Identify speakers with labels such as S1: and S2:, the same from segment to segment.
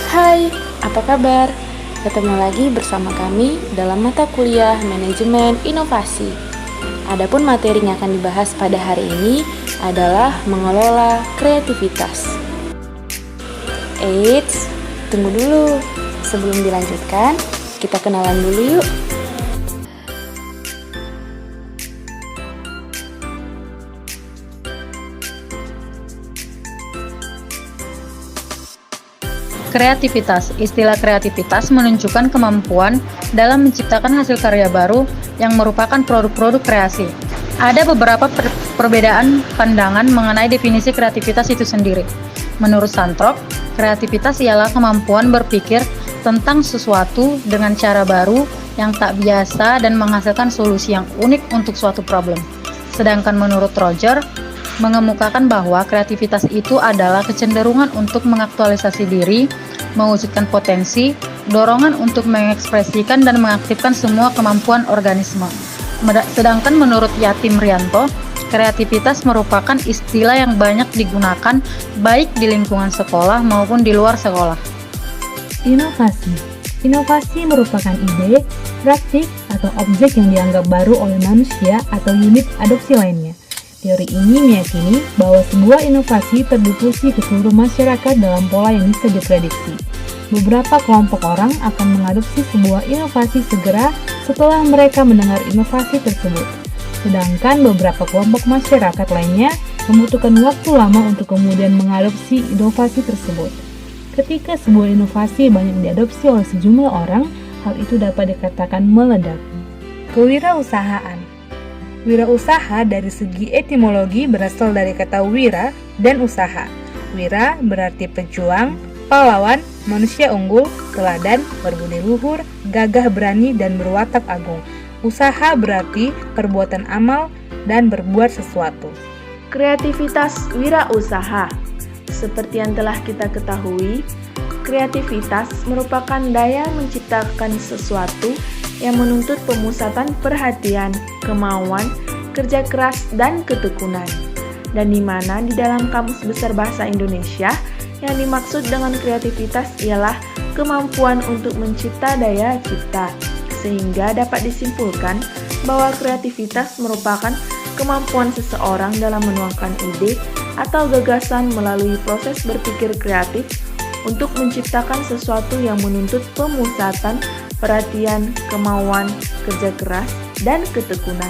S1: Hai, apa kabar? Ketemu lagi bersama kami dalam mata kuliah Manajemen Inovasi. Adapun materi yang akan dibahas pada hari ini adalah mengelola kreativitas. Eits, tunggu dulu. Sebelum dilanjutkan, kita kenalan dulu yuk.
S2: Kreativitas. Istilah kreativitas menunjukkan kemampuan dalam menciptakan hasil karya baru yang merupakan produk-produk kreasi. Ada beberapa perbedaan pandangan mengenai definisi kreativitas itu sendiri. Menurut Santrop, kreativitas ialah kemampuan berpikir tentang sesuatu dengan cara baru yang tak biasa dan menghasilkan solusi yang unik untuk suatu problem. Sedangkan menurut Roger, mengemukakan bahwa kreativitas itu adalah kecenderungan untuk mengaktualisasi diri, mewujudkan potensi, dorongan untuk mengekspresikan dan mengaktifkan semua kemampuan organisme. Sedangkan menurut Yatim Rianto, kreativitas merupakan istilah yang banyak digunakan baik di lingkungan sekolah maupun di luar sekolah.
S3: Inovasi merupakan ide, praktik, atau objek yang dianggap baru oleh manusia atau unit adopsi lainnya. Teori ini meyakini bahwa sebuah inovasi terdifusi ke seluruh masyarakat dalam pola yang bisa diprediksi. Beberapa kelompok orang akan mengadopsi sebuah inovasi segera setelah mereka mendengar inovasi tersebut. Sedangkan beberapa kelompok masyarakat lainnya membutuhkan waktu lama untuk kemudian mengadopsi inovasi tersebut. Ketika sebuah inovasi banyak diadopsi oleh sejumlah orang, hal itu dapat dikatakan meledak. Kewirausahaan. Wirausaha dari segi etimologi berasal dari kata wira dan usaha. Wira berarti pejuang, pahlawan, manusia unggul, teladan, berbudi luhur, gagah berani, dan berwatak agung. Usaha berarti perbuatan amal dan berbuat sesuatu.
S1: Kreativitas wirausaha. Seperti yang telah kita ketahui, kreativitas merupakan daya menciptakan sesuatu yang menuntut pemusatan perhatian, kemauan, kerja keras, dan ketekunan. Dan di mana di dalam Kamus Besar Bahasa Indonesia, yang dimaksud dengan kreativitas ialah kemampuan untuk mencipta daya cipta. Sehingga dapat disimpulkan bahwa kreativitas merupakan kemampuan seseorang dalam menuangkan ide atau gagasan melalui proses berpikir kreatif untuk menciptakan sesuatu yang menuntut pemusatan perhatian, kemauan, kerja keras, dan ketekunan.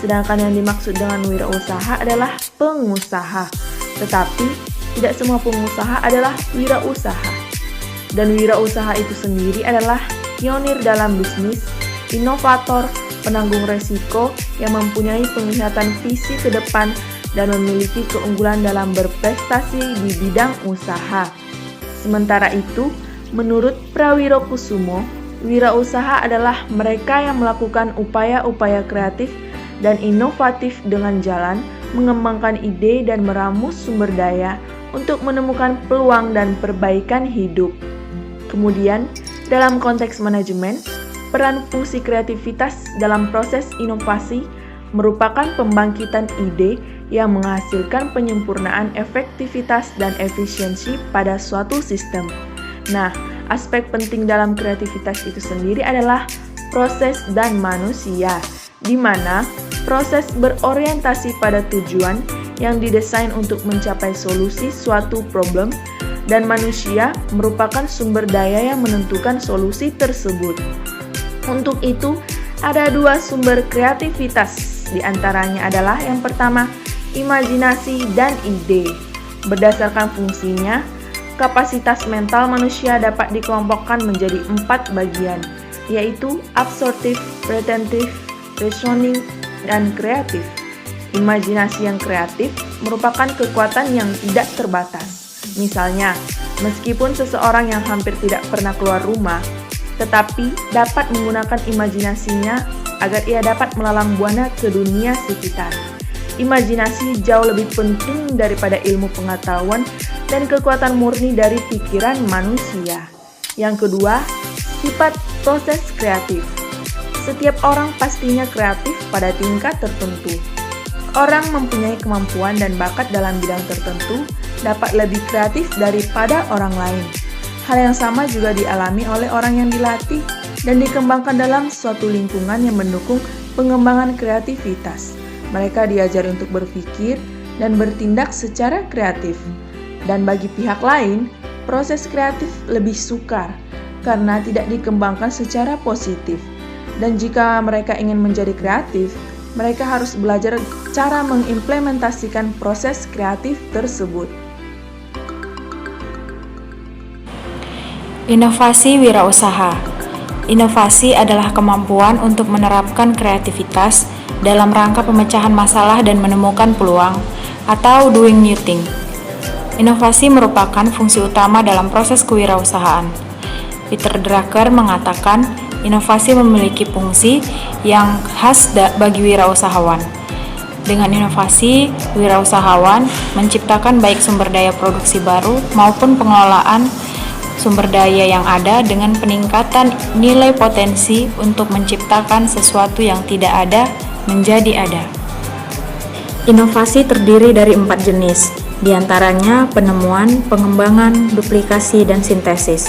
S1: Sedangkan yang dimaksud dengan wirausaha adalah pengusaha. Tetapi, tidak semua pengusaha adalah wirausaha. Dan wirausaha itu sendiri adalah pionir dalam bisnis, inovator, penanggung resiko yang mempunyai penglihatan visi ke depan dan memiliki keunggulan dalam berprestasi di bidang usaha. Sementara itu, menurut Prawirokusumo, wirausaha adalah mereka yang melakukan upaya-upaya kreatif dan inovatif dengan jalan mengembangkan ide dan meramu sumber daya untuk menemukan peluang dan perbaikan hidup. Kemudian, dalam konteks manajemen, peran fungsi kreativitas dalam proses inovasi merupakan pembangkitan ide yang menghasilkan penyempurnaan efektivitas dan efisiensi pada suatu sistem. Nah, aspek penting dalam kreativitas itu sendiri adalah proses dan manusia, di mana proses berorientasi pada tujuan yang didesain untuk mencapai solusi suatu problem, dan manusia merupakan sumber daya yang menentukan solusi tersebut. Untuk itu, ada dua sumber kreativitas, di antaranya adalah yang pertama, imajinasi dan ide. Berdasarkan fungsinya, kapasitas mental manusia dapat dikelompokkan menjadi 4 bagian, yaitu absorptif, retentif, reasoning, dan kreatif. Imajinasi yang kreatif merupakan kekuatan yang tidak terbatas. Misalnya, meskipun seseorang yang hampir tidak pernah keluar rumah, tetapi dapat menggunakan imajinasinya agar ia dapat melalang buana ke dunia sekitar. Imajinasi jauh lebih penting daripada ilmu pengetahuan dan kekuatan murni dari pikiran manusia. Yang kedua, sifat proses kreatif. Setiap orang pastinya kreatif pada tingkat tertentu. Orang mempunyai kemampuan dan bakat dalam bidang tertentu dapat lebih kreatif daripada orang lain. Hal yang sama juga dialami oleh orang yang dilatih dan dikembangkan dalam suatu lingkungan yang mendukung pengembangan kreativitas. Mereka diajar untuk berpikir dan bertindak secara kreatif. Dan bagi pihak lain, proses kreatif lebih sukar karena tidak dikembangkan secara positif. Dan jika mereka ingin menjadi kreatif, mereka harus belajar cara mengimplementasikan proses kreatif tersebut.
S4: Inovasi wirausaha. Inovasi adalah kemampuan untuk menerapkan kreativitas dalam rangka pemecahan masalah dan menemukan peluang, atau doing new thing. Inovasi merupakan fungsi utama dalam proses kewirausahaan. Peter Drucker mengatakan, inovasi memiliki fungsi yang khas bagi wirausahawan. Dengan inovasi, wirausahawan menciptakan baik sumber daya produksi baru maupun pengelolaan sumber daya yang ada dengan peningkatan nilai potensi untuk menciptakan sesuatu yang tidak ada menjadi ada. Inovasi terdiri dari 4 jenis, diantaranya penemuan, pengembangan, duplikasi, dan sintesis.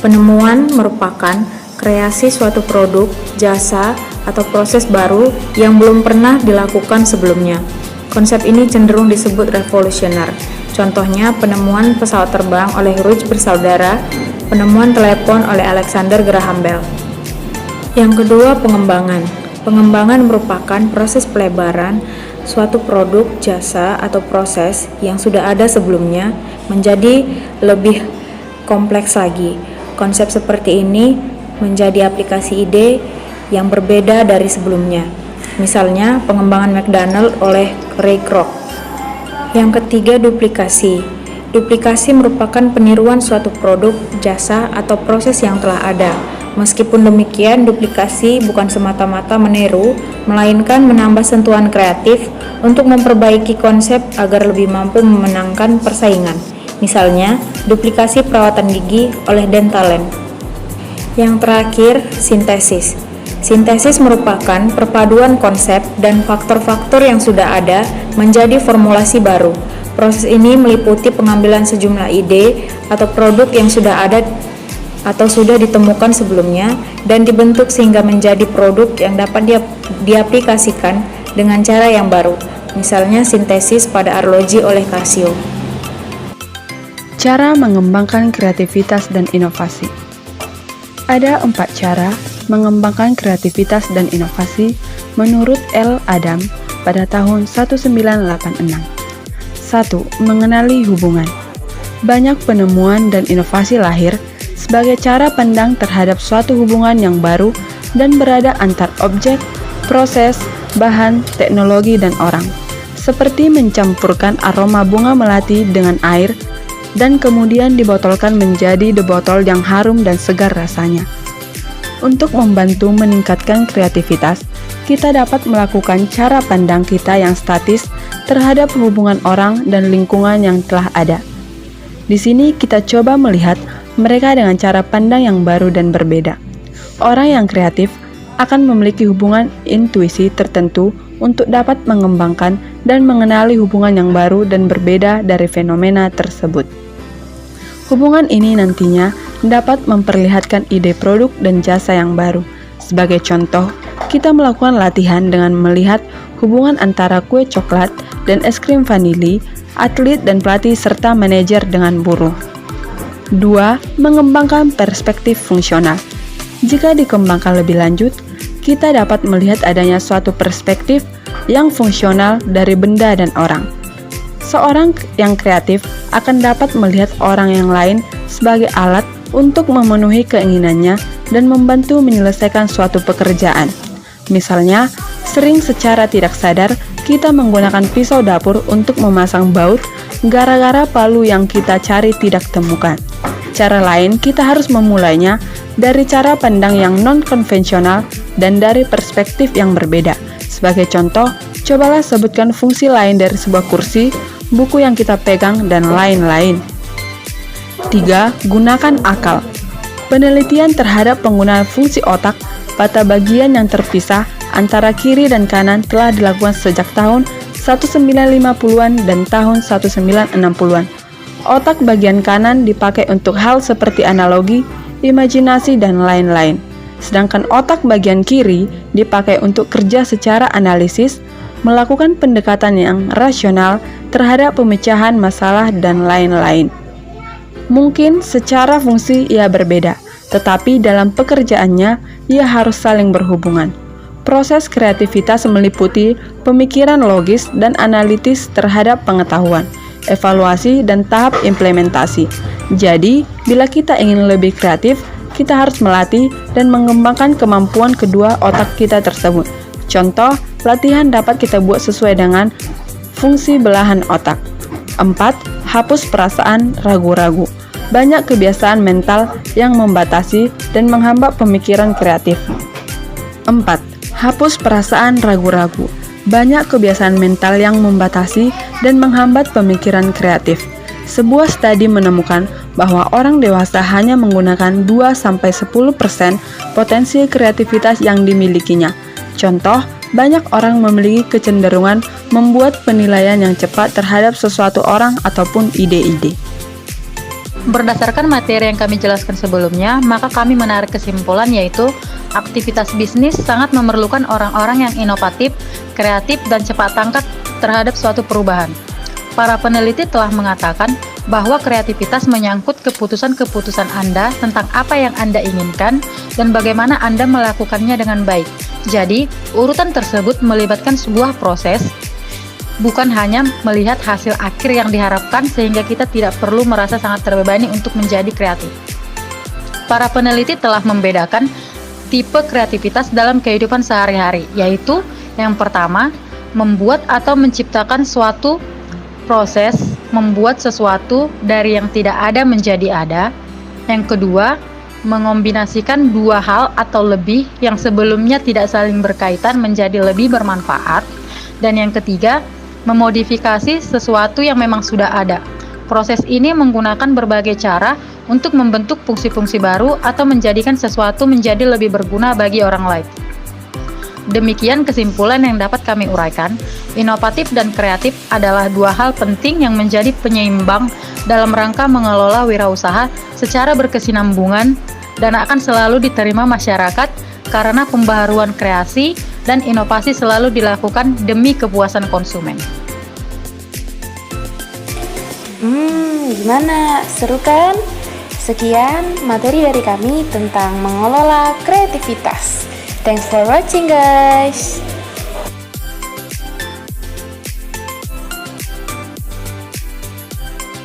S4: Penemuan merupakan kreasi suatu produk, jasa, atau proses baru yang belum pernah dilakukan sebelumnya. Konsep ini cenderung disebut revolusioner. Contohnya penemuan pesawat terbang oleh Wright bersaudara, penemuan telepon oleh Alexander Graham Bell. Yang kedua, pengembangan. Pengembangan merupakan proses pelebaran suatu produk, jasa, atau proses yang sudah ada sebelumnya menjadi lebih kompleks lagi. Konsep seperti ini menjadi aplikasi ide yang berbeda dari sebelumnya. Misalnya, pengembangan McDonald oleh Ray Kroc. Yang ketiga, duplikasi. Duplikasi merupakan peniruan suatu produk, jasa, atau proses yang telah ada. Meskipun demikian, duplikasi bukan semata-mata meniru, melainkan menambah sentuhan kreatif untuk memperbaiki konsep agar lebih mampu memenangkan persaingan. Misalnya, duplikasi perawatan gigi oleh Dentalen. Yang terakhir, sintesis. Sintesis merupakan perpaduan konsep dan faktor-faktor yang sudah ada menjadi formulasi baru. Proses ini meliputi pengambilan sejumlah ide atau produk yang sudah ada atau sudah ditemukan sebelumnya dan dibentuk sehingga menjadi produk yang dapat diaplikasikan dengan cara yang baru. Misalnya sintesis pada arloji oleh Casio.
S5: Cara mengembangkan kreativitas dan inovasi. Ada 4 cara mengembangkan kreativitas dan inovasi menurut L. Adam pada tahun 1986. 1. Mengenali hubungan. Banyak penemuan dan inovasi lahir sebagai cara pandang terhadap suatu hubungan yang baru dan berada antar objek, proses, bahan, teknologi, dan orang. Seperti mencampurkan aroma bunga melati dengan air dan kemudian dibotolkan menjadi botol yang harum dan segar rasanya. Untuk membantu meningkatkan kreativitas, kita dapat melakukan cara pandang kita yang statis terhadap hubungan orang dan lingkungan yang telah ada. Di sini kita coba melihat mereka dengan cara pandang yang baru dan berbeda. Orang yang kreatif akan memiliki hubungan intuisi tertentu untuk dapat mengembangkan dan mengenali hubungan yang baru dan berbeda dari fenomena tersebut. Hubungan ini nantinya dapat memperlihatkan ide produk dan jasa yang baru. Sebagai contoh, kita melakukan latihan dengan melihat hubungan antara kue coklat dan es krim vanili, atlet dan pelatih serta manajer dengan buruh. 2. Mengembangkan perspektif fungsional. Jika dikembangkan lebih lanjut, kita dapat melihat adanya suatu perspektif yang fungsional dari benda dan orang. Seorang yang kreatif akan dapat melihat orang yang lain sebagai alat untuk memenuhi keinginannya dan membantu menyelesaikan suatu pekerjaan. Misalnya, sering secara tidak sadar kita menggunakan pisau dapur untuk memasang baut gara-gara palu yang kita cari tidak temukan. Cara lain, kita harus memulainya dari cara pandang yang non-konvensional dan dari perspektif yang berbeda. Sebagai contoh, cobalah sebutkan fungsi lain dari sebuah kursi, buku yang kita pegang, dan lain-lain. 3. Gunakan akal. Penelitian terhadap penggunaan fungsi otak pada bagian yang terpisah antara kiri dan kanan telah dilakukan sejak tahun 1950-an dan tahun 1960-an. Otak bagian kanan dipakai untuk hal seperti analogi, imajinasi, dan lain-lain. Sedangkan otak bagian kiri dipakai untuk kerja secara analisis, melakukan pendekatan yang rasional terhadap pemecahan masalah, dan lain-lain. Mungkin secara fungsi ia berbeda, tetapi dalam pekerjaannya ia harus saling berhubungan. Proses kreativitas meliputi pemikiran logis dan analitis terhadap pengetahuan, evaluasi, dan tahap implementasi. Jadi, bila kita ingin lebih kreatif, kita harus melatih dan mengembangkan kemampuan kedua otak kita tersebut. Contoh, latihan dapat kita buat sesuai dengan fungsi belahan otak. 4. Hapus perasaan ragu-ragu. Banyak kebiasaan mental yang membatasi dan menghambat pemikiran kreatif. 4. Hapus perasaan ragu-ragu. Banyak kebiasaan mental yang membatasi dan menghambat pemikiran kreatif. Sebuah studi menemukan bahwa orang dewasa hanya menggunakan 2-10% potensi kreativitas yang dimilikinya. Contoh, banyak orang memiliki kecenderungan membuat penilaian yang cepat terhadap sesuatu orang ataupun ide-ide.
S2: Berdasarkan materi yang kami jelaskan sebelumnya, maka kami menarik kesimpulan yaitu aktivitas bisnis sangat memerlukan orang-orang yang inovatif, kreatif, dan cepat tanggap terhadap suatu perubahan. Para peneliti telah mengatakan bahwa kreativitas menyangkut keputusan-keputusan Anda tentang apa yang Anda inginkan dan bagaimana Anda melakukannya dengan baik. Jadi, urutan tersebut melibatkan sebuah proses, bukan hanya melihat hasil akhir yang diharapkan sehingga kita tidak perlu merasa sangat terbebani untuk menjadi kreatif. Para peneliti telah membedakan tipe kreativitas dalam kehidupan sehari-hari, yaitu yang pertama, membuat atau menciptakan suatu proses, membuat sesuatu dari yang tidak ada menjadi ada. Yang kedua, mengombinasikan dua hal atau lebih yang sebelumnya tidak saling berkaitan menjadi lebih bermanfaat. Dan yang ketiga, memodifikasi sesuatu yang memang sudah ada. Proses ini menggunakan berbagai cara untuk membentuk fungsi-fungsi baru atau menjadikan sesuatu menjadi lebih berguna bagi orang lain. Demikian kesimpulan yang dapat kami uraikan. Inovatif dan kreatif adalah dua hal penting yang menjadi penyeimbang dalam rangka mengelola wirausaha secara berkesinambungan dan akan selalu diterima masyarakat karena pembaharuan kreasi dan inovasi selalu dilakukan demi kepuasan konsumen.
S6: Gimana? Seru kan? Sekian materi dari kami tentang mengelola kreativitas. Thanks for watching, guys.